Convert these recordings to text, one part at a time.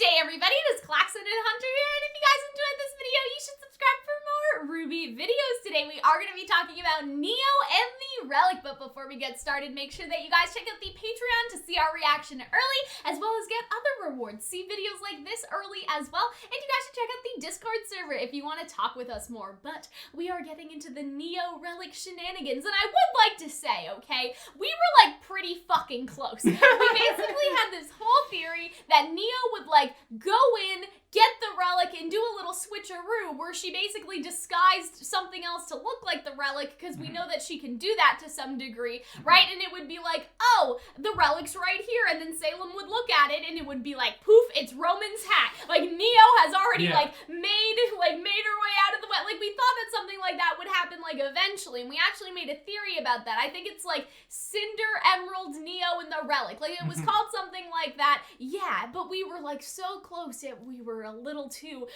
day, everybody. It is Calxiyn and Hunter here, and if you guys enjoyed this video, you should subscribe for more RWBY videos. Today, we are going to be talking about Neo and the Relic, but before we get started, make sure that you guys check out the Patreon to see our reaction early, as well as get other rewards. See videos like this early as well, and you guys should check out the Discord server if you want to talk with us more. But we are getting into the Neo Relic shenanigans, and I would like to say, okay, we were like pretty fucking close. We basically had this whole theory that Neo would like go in, get the relic, and do a little switcheroo where she basically disguised something else to look like the relic, because we know that she can do that to some degree, right? And it would be like, oh, the relic's right here, and then Salem would look at it and it would be like, poof, it's Roman's hat. Like, Neo has already made her way out of the way. Like, we thought that something like that would happen like eventually, and we actually made a theory about that. I think it's like Cinder, Emerald, Neo, and the relic. Like, it was called something like that. Yeah, but we were like so close that we were a little too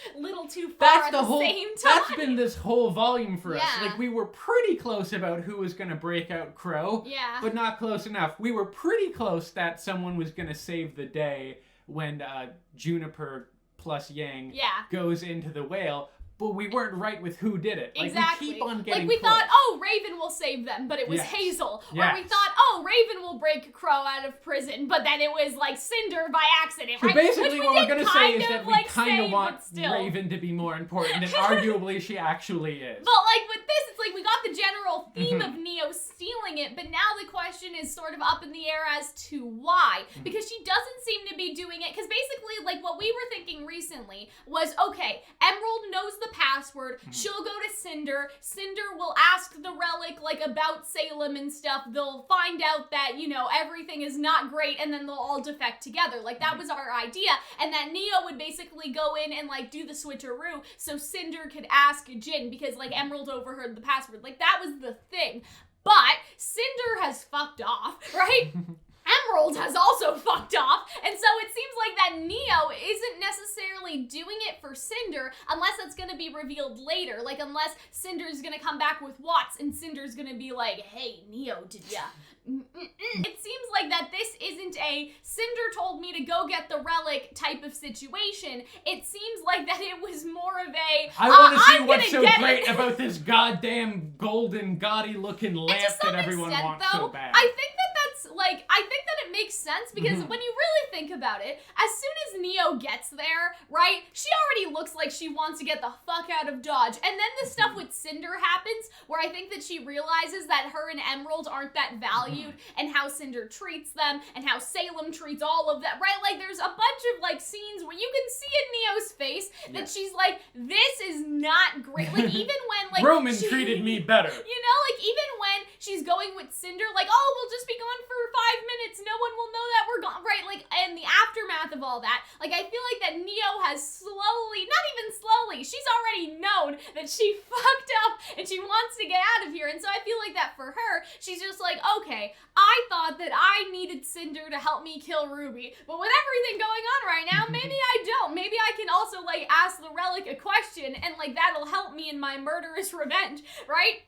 far at the same time. That's been this whole volume for us. Like, we were pretty close about who was going to break out Crow, but not close enough. We were pretty close that someone was going to save the day when Juniper plus Yang goes into the whale. But we weren't right with who did it. Like, exactly. We keep on getting like, we close. thought, oh, Raven will save them, but it was Hazel. Or we thought, oh, Raven will break Crow out of prison, but then it was, like, Cinder by accident, so right? basically what we're going to say is that we kind of want still. Raven to be more important, and arguably she actually is. But, like, with this, it's like we got the general theme of Neo stealing it, but now the question is sort of up in the air as to why. Because she doesn't seem to be doing it, because basically, like, what we were thinking recently was, okay, Emerald knows the password, she'll go to Cinder will ask the relic like about Salem and stuff, they'll find out that, you know, everything is not great, and then they'll all defect together. Like, that was our idea, and that Neo would basically go in and like do the switcheroo so Cinder could ask Jin, because like Emerald overheard the password. Like, that was the thing. But Cinder has fucked off, right? Emerald has also fucked off, and so it seems like that Neo isn't necessarily doing it for Cinder unless it's gonna be revealed later. Like, unless Cinder's gonna come back with Watts and Cinder's gonna be like, hey, Neo, did ya? It seems like that this isn't a Cinder told me to go get the relic type of situation. It seems like that it was more of a I want to see what's so great about this goddamn golden gaudy looking lamp that everyone wants so bad. I think that it makes sense, because when you really think about it, as soon as Neo gets there, right, she already looks like she wants to get the fuck out of Dodge. And then the stuff with Cinder happens, where I think that she realizes that her and Emerald aren't that valued, and how Cinder treats them, and how Salem treats all of that, right? Like, there's a bunch of, like, scenes where you can see in Neo's face that she's like, this is not great. Like, even when, like, Roman treated me better. You know, like, even when she's going with Cinder, like, oh, we'll just be gone for 5 minutes, no one will know that we're gone, right? Like, and the aftermath of all that, like, I feel like that Neo has slowly, not even slowly, she's already known that she fucked up and she wants to get out of here. And so I feel like that for her, she's just like, okay, I thought that I needed Cinder to help me kill Ruby, but with everything going on right now, maybe I don't. Maybe I can also, like, ask the relic a question, and, like, that'll help me in my murderous revenge, right?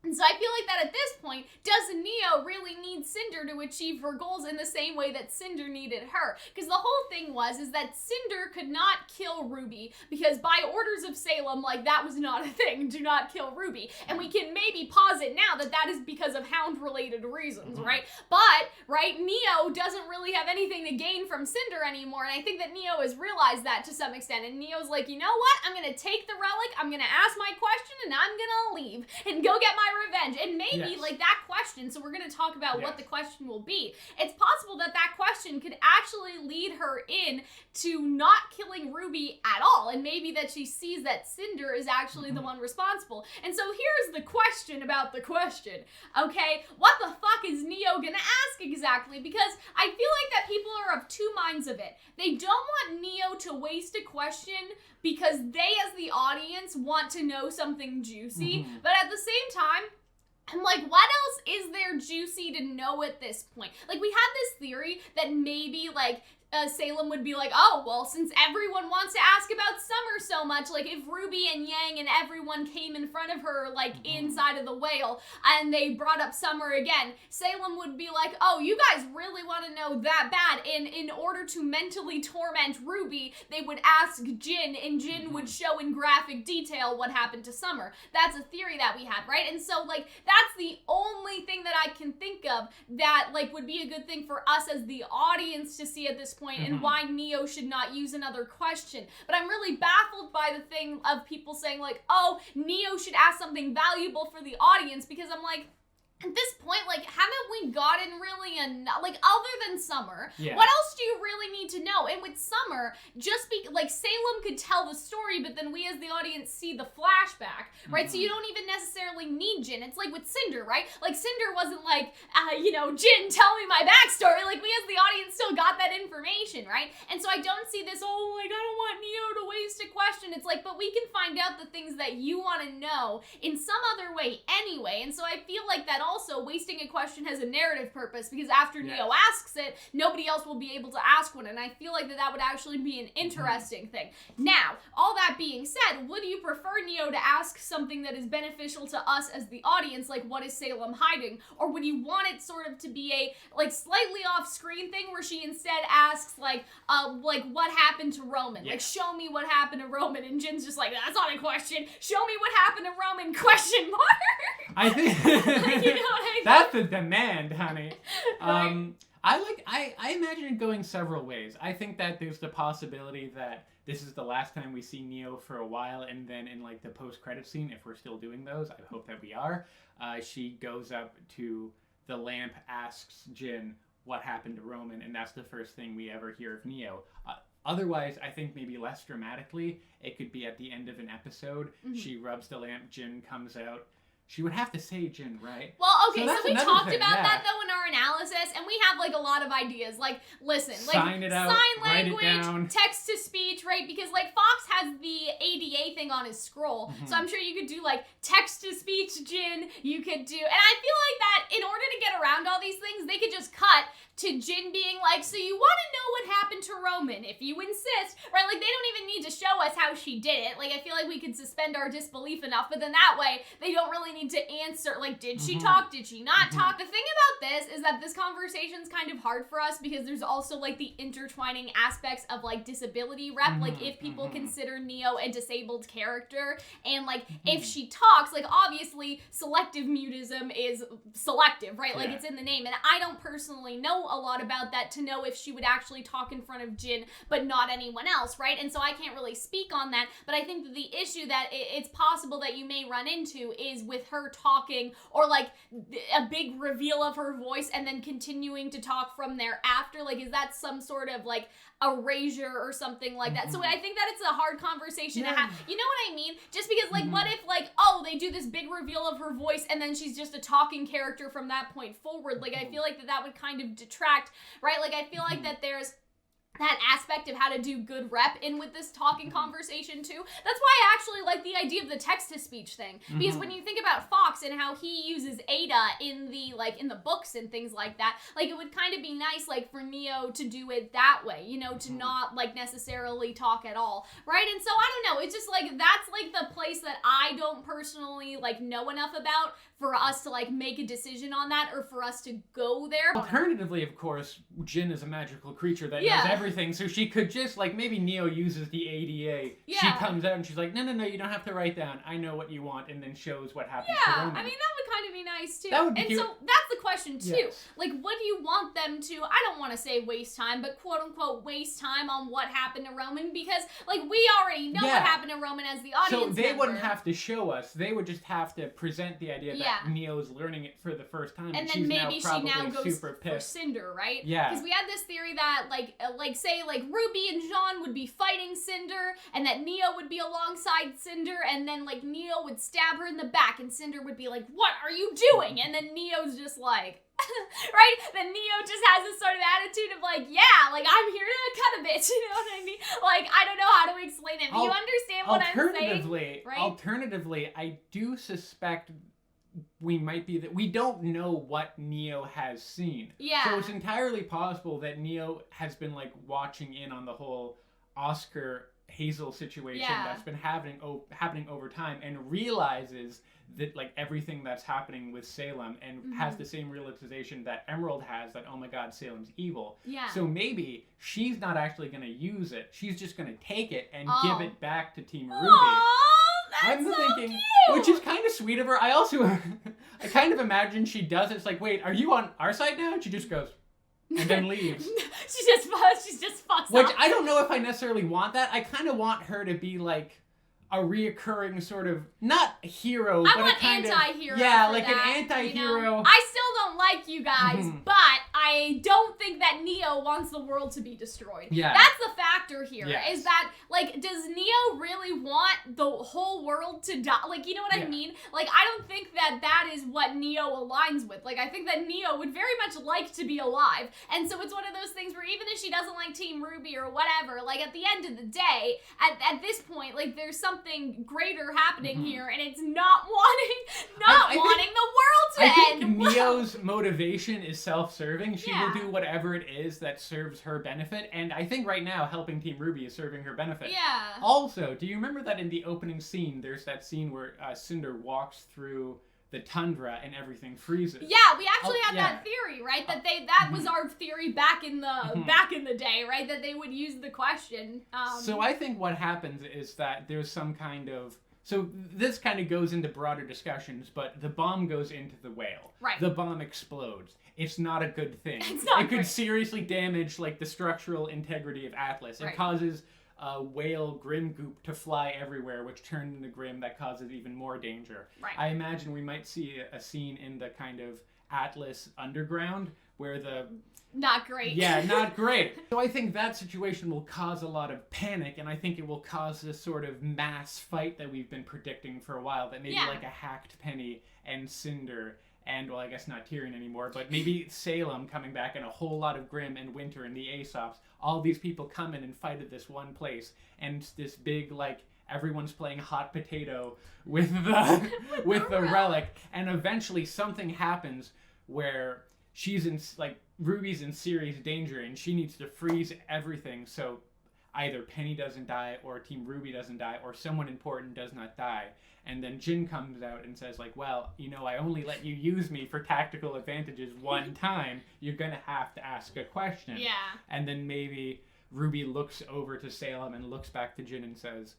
And so I feel like that at this point, does Neo really need Cinder to achieve her goals in the same way that Cinder needed her? Because the whole thing was that Cinder could not kill Ruby, because by orders of Salem, like, that was not a thing, do not kill Ruby. And we can maybe posit now that that is because of Hound-related reasons, right? But, right, Neo doesn't really have anything to gain from Cinder anymore, and I think that Neo has realized that to some extent, and Neo's like, you know what, I'm gonna take the relic, I'm gonna ask my question, and I'm gonna leave, and go get my revenge. And maybe like that question, so we're going to talk about what the question will be. It's possible that that question could actually lead her in to not killing Ruby at all, and maybe that she sees that Cinder is actually the one responsible. And so here's the question about the question, okay? What the fuck is Neo gonna ask exactly? Because I feel like that people are of two minds of it. They don't want Neo to waste a question because they, as the audience, want to know something juicy, but at the same time, I'm like, what else is there juicy to know at this point? Like, we had this theory that maybe, like, Salem would be like, oh, well, since everyone wants to ask about Summer so much, like, if Ruby and Yang and everyone came in front of her, like, inside of the whale, and they brought up Summer again, Salem would be like, oh, you guys really want to know that bad, and in order to mentally torment Ruby, they would ask Jin, and Jin would show in graphic detail what happened to Summer. That's a theory that we had, right? And so, like, that's the only thing that I can think of that, like, would be a good thing for us as the audience to see at this point, and why Neo should not use another question. But I'm really baffled by the thing of people saying, like, oh, Neo should ask something valuable for the audience, because I'm like, at this point, like, haven't we gotten really enough, like, other than Summer, what else do you really need to know? And with Summer, like, Salem could tell the story, but then we as the audience see the flashback, right? So you don't even necessarily need Jin. It's like with Cinder, right? Like, Cinder wasn't like, Jin, tell me my backstory. Like, we as the audience still got that information, right? And so I don't see this, oh, like, I don't want Neo to waste a question. It's like, but we can find out the things that you want to know in some other way anyway. And so I feel like that also wasting a question has a narrative purpose, because after Neo asks it, nobody else will be able to ask one, and I feel like that would actually be an interesting thing. Now, all that being said, would you prefer Neo to ask something that is beneficial to us as the audience, like what is Salem hiding, or would you want it sort of to be a, like, slightly off-screen thing where she instead asks, like what happened to Roman? Like, show me what happened to Roman, and Jin's just like, that's not a question, show me what happened to Roman, question mark? I think... Like, you know what I mean? That's a demand, honey. Right. I imagine it going several ways. I think that there's the possibility that this is the last time we see Neo for a while, and then in, like, the post-credit scene, if we're still doing those, I hope that we are, she goes up to the lamp, asks Jin what happened to Roman, and that's the first thing we ever hear of Neo. Otherwise, I think maybe less dramatically, it could be at the end of an episode, she rubs the lamp, Jin comes out. She would have to say Jin, right? Well, okay, so we talked about that, though, in our analysis, and we have, like, a lot of ideas. Like, listen, like, sign it out, sign language, write it down. Text-to-speech, right? Because, like, Fox has the ADA thing on his scroll, so I'm sure you could do, like, text-to-speech Jin, you could do... And I feel like that, in order to get around all these things, they could just cut to Jin being like, so you want to know what happened to Roman, if you insist, right? Like, they don't even need to show us how she did it. Like, I feel like we could suspend our disbelief enough, but then that way, they don't really need to answer, like, did she talk, did she not talk? The thing about this is that this conversation's kind of hard for us, because there's also, like, the intertwining aspects of, like, disability rep, like, if people consider Neo a disabled character, and, like, if she talks, like, obviously, selective mutism is selective, right? Like, it's in the name, and I don't personally know a lot about that to know if she would actually talk in front of Jin, but not anyone else, right? And so I can't really speak on that, but I think that the issue that it's possible that you may run into is with her talking, or, like, a big reveal of her voice and then continuing to talk from there after. Like, is that some sort of, like, erasure or something like that? So I think that it's a hard conversation to have. You know what I mean? Just because, like, what if, like, oh, they do this big reveal of her voice and then she's just a talking character from that point forward? Like, I feel like that would kind of detract, right? Like, I feel like that there's that aspect of how to do good rep in with this talking conversation too. That's why I actually like the idea of the text-to-speech thing, because when you think about Fox and how he uses Ada in the, like, in the books and things like that, like, it would kind of be nice, like, for Neo to do it that way, you know, to not, like, necessarily talk at all, right? And so, I don't know, it's just, like, that's, like, the place that I don't personally, like, know enough about for us to, like, make a decision on that, or for us to go there. Alternatively, of course, Jin is a magical creature that knows everything, so she could just, like, maybe Neo uses the ADA. She comes out and she's like, no, you don't have to write down. I know what you want, and then shows what happens to Roman. I mean, that would kind of be nice, too. That would be and cute. so, that's the question, too. Like, what do you want them to, I don't want to say waste time, but quote-unquote waste time on what happened to Roman, because, like, we already know what happened to Roman as the audience So they member. wouldn't have to show us. They would just have to present the idea that Neo's learning it for the first time, and then maybe now she now goes super pissed. for Cinder, right? Yeah. Because we had this theory that, like, say, like, Ruby and Jean would be fighting Cinder, and that Neo would be alongside Cinder, and then, like, Neo would stab her in the back, and Cinder would be like, what are you doing? And then Neo's just like, right? Then Neo just has this sort of attitude of, like, yeah, like, I'm here to cut a bitch, you know what I mean? Like, I don't know how to explain it, but you understand what I'm saying, right? Alternatively, I do suspect we don't know what Neo has seen. Yeah. So it's entirely possible that Neo has been like watching in on the whole Oscar Hazel situation that's been happening over time, and realizes that like everything that's happening with Salem, and has the same realization that Emerald has, that oh my god, Salem's evil. Yeah. So maybe she's not actually going to use it. She's just going to take it and give it back to Team Ruby. That's so thinking, cute! which is kind of sweet of her. I also, I kind of imagine she does it. It's like, wait, are you on our side now? And she just goes, and then leaves. she just fucks Which up. I don't know if I necessarily want that. I kind of want her to be like a reoccurring sort of, not hero, but a kind anti-hero. of, yeah, for like that, an anti-hero. You know? I still don't like you guys, but I don't think that Neo wants the world to be destroyed. Yeah. That's the factor here, Yes. is that, like, does Neo really want the whole world to die? Like, you know what I mean? Like, I don't think that that is what Neo aligns with. Like, I think that Neo would very much like to be alive. And so it's one of those things where even if she doesn't like Team RWBY or whatever, like, at the end of the day, at this point, like, there's something greater happening here, and it's not wanting the world to end. I think Neo's motivation is self-serving. She will do whatever it is that serves her benefit, and I think right now helping Team RWBY is serving her benefit. Yeah. Also, do you remember that in the opening scene, there's that scene where Cinder walks through the tundra and everything freezes? Yeah, we actually had that theory, right? That that was our theory back in the day, right? That they would use the question. So I think what happens is that there's some kind of... So this kind of goes into broader discussions, but the bomb goes into the whale. Right. The bomb explodes. It's not a good thing. It's not It could seriously damage like the structural integrity of Atlas. It causes whale Grim goop to fly everywhere, which turned into Grim, that causes even more danger. Right. I imagine we might see a scene in the kind of Atlas underground where the... Not great. Yeah, not great. So I think that situation will cause a lot of panic, and I think it will cause this sort of mass fight that we've been predicting for a while, that maybe like a hacked Penny and Cinder, and, well, I guess not Tyrion anymore, but maybe Salem coming back, and a whole lot of Grim and Winter and the Aesops. All these people come in and fight at this one place, and this big, like, everyone's playing hot potato with the the relic, and eventually something happens where she's in, like, Ruby's in serious danger, and she needs to freeze everything so either Penny doesn't die, or Team RWBY doesn't die, or someone important does not die. And then Jin comes out and says, like, well, you know, I only let you use me for tactical advantages one time. You're gonna have to ask a question. Yeah. And then maybe RWBY looks over to Salem and looks back to Jin and says,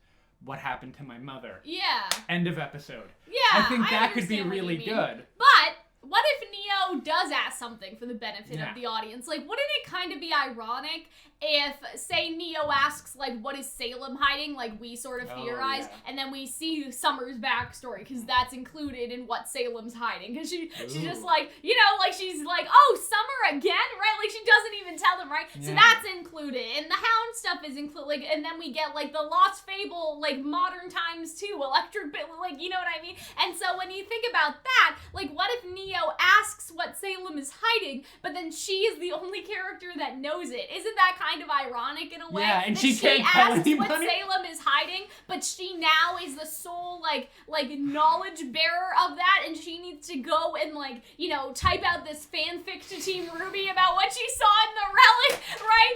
what happened to my mother? Yeah. End of episode. Yeah, I think that could be really good. But what if Neo does ask something for the benefit of the audience? Like, wouldn't it kind of be ironic if, say, Neo asks, like, what is Salem hiding? Like, we sort of theorize, and then we see Summer's backstory, because that's included in what Salem's hiding. Because she's just like, you know, like, she's like, oh, Summer again? Right? Like, she doesn't even tell them, right? Yeah. So that's included. And the Hound stuff is included. Like, and then we get, like, the Lost Fable, like, modern times, too. Electric, like, you know what I mean? And so when you think about that, like, what if Neo asks what Salem is hiding, but then she is the only character that knows it? Isn't that kind of ironic in a way? Yeah, and that she can't tell asks anybody what Salem is hiding, but she now is the sole like knowledge bearer of that, and she needs to go and, like, you know, type out this fanfic to Team RWBY about what she saw in the relic, right?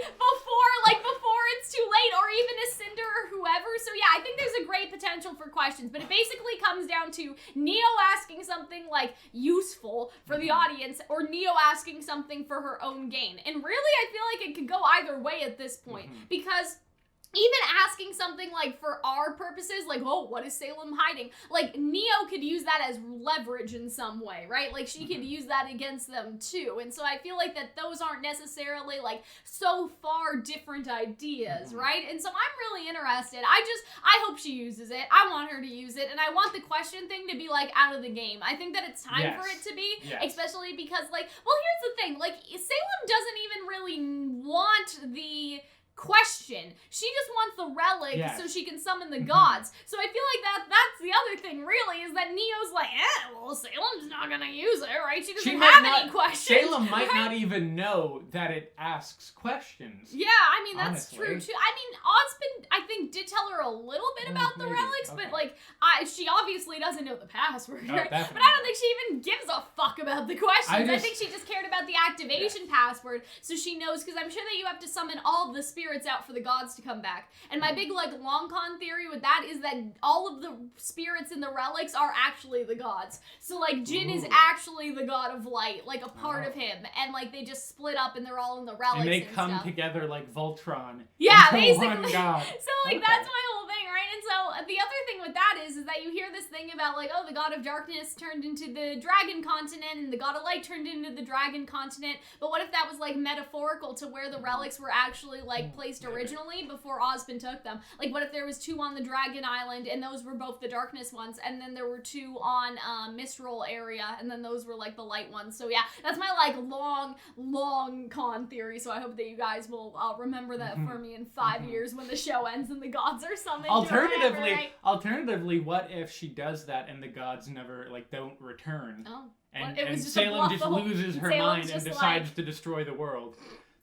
Before it's too late, or even a Cinder or whoever. So yeah, I think there's a great potential for questions, but it basically comes down to Neo asking something like useful for the audience, or Neo asking something for her own gain. And really, I feel like it could go either way at this point, because even asking something like for our purposes, like, oh, what is Salem hiding? Like, Neo could use that as leverage in some way, right? Like, she could use that against them too. And so I feel like that those aren't necessarily, like, so far different ideas, right? And so I'm really interested. I hope she uses it. I want her to use it. And I want the question thing to be, like, out of the game. I think that it's time for it to be, especially because, like, well, here's the thing. Like, Salem doesn't even really want the question. She just wants the relic so she can summon the gods. So I feel like that's the other thing, really, is that Neo's like, well, Salem's not gonna use it, right? She doesn't have any questions. Salem might not even know that it asks questions. Yeah, I mean, that's true, too. I mean, Ozpin, I think, did tell her a little bit about the relics, but, like, she obviously doesn't know the password, right? But I don't think she even gives a fuck about the questions. I think she just cared about the activation password, so she knows, because I'm sure that you have to summon all of the spirits out for the gods to come back. And my big, like, long con theory with that is that all of the spirits in the relics are actually the gods. So, like, Jin is actually the god of light, like, a part of him. And, like, they just split up and they're all in the relics and they come together like Voltron. Yeah, basically. One god. So, like, that's my whole thing, right? And so, the other thing with that is that you hear this thing about, like, oh, the god of darkness turned into the dragon continent and the god of light turned into the dragon continent. But what if that was, like, metaphorical to where the relics were actually, like, placed originally before Ozpin took them? Like, what if there was 2 on the dragon island and those were both the darkness ones, and then there were 2 on Mistral area, and then those were, like, the light ones. So, yeah, that's my, like, long con theory, so I hope that you guys will remember that for me in 5 years when the show ends and the gods are summoned. Alternatively, what if she does that and the gods never, like, don't return? Oh. And Salem just loses her mind and decides to destroy the world.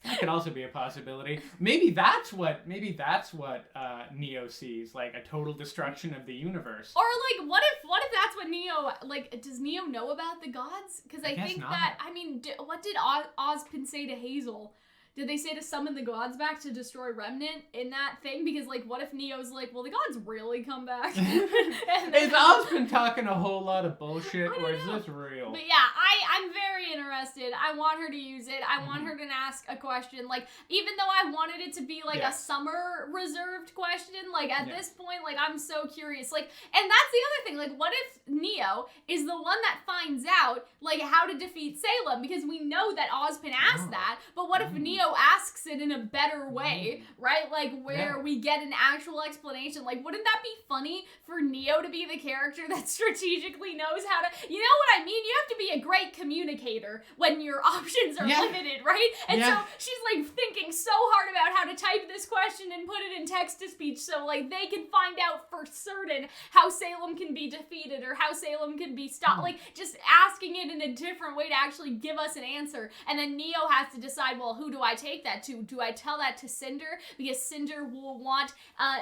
That could also be a possibility. Maybe that's what Neo sees, like a total destruction of the universe. Or like, what if that's what Neo, like, does Neo know about the gods? Because I think not. That, I mean, what did Ozpin say to Hazel? Did they say to summon the gods back to destroy Remnant in that thing? Because, like, what if Neo's like, well, the gods really come back? Is Ozpin talking a whole lot of bullshit, or is this real? But yeah, I'm very interested. I want her to use it. I want her to ask a question. Like, even though I wanted it to be, like, a summer reserved question, like, at this point, like, I'm so curious. Like, and that's the other thing. Like, what if Neo is the one that finds out, like, how to defeat Salem? Because we know that Ozpin asked that, but what if Neo asks it in a better way, right? Like, where we get an actual explanation. Like, wouldn't that be funny for Neo to be the character that strategically knows how to, you know what I mean? You have to be a great communicator when your options are limited, right? And so she's, like, thinking so hard about how to type this question and put it in text-to-speech so, like, they can find out for certain how Salem can be defeated or how Salem can be stopped. Like, just asking it in a different way to actually give us an answer. And then Neo has to decide, well, who do I take that to? Do I tell that to Cinder? Because Cinder will want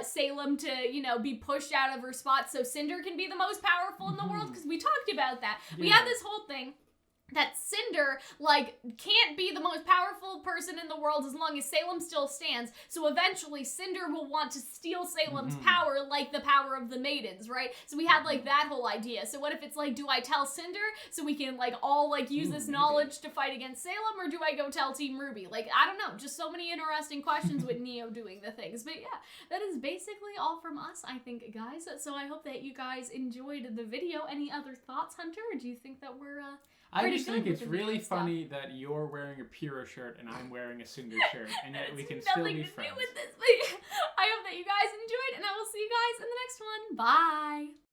Salem to, you know, be pushed out of her spot so Cinder can be the most powerful in the world, because we talked about that. We had this whole thing that Cinder, like, can't be the most powerful person in the world as long as Salem still stands. So eventually Cinder will want to steal Salem's power, like the power of the maidens, right? So we had, like, that whole idea. So what if it's like, do I tell Cinder so we can, like, all, like, use this knowledge to fight against Salem, or do I go tell Team RWBY? Like, I don't know. Just so many interesting questions with Neo doing the things. But yeah, that is basically all from us, I think, guys. So I hope that you guys enjoyed the video. Any other thoughts, Hunter? Or do you think that we're I just think it's really funny that you're wearing a Pyrrha shirt and I'm wearing a Cinder shirt, and yet we can still be friends. Nothing to do with this, but I hope that you guys enjoyed, and I will see you guys in the next one. Bye!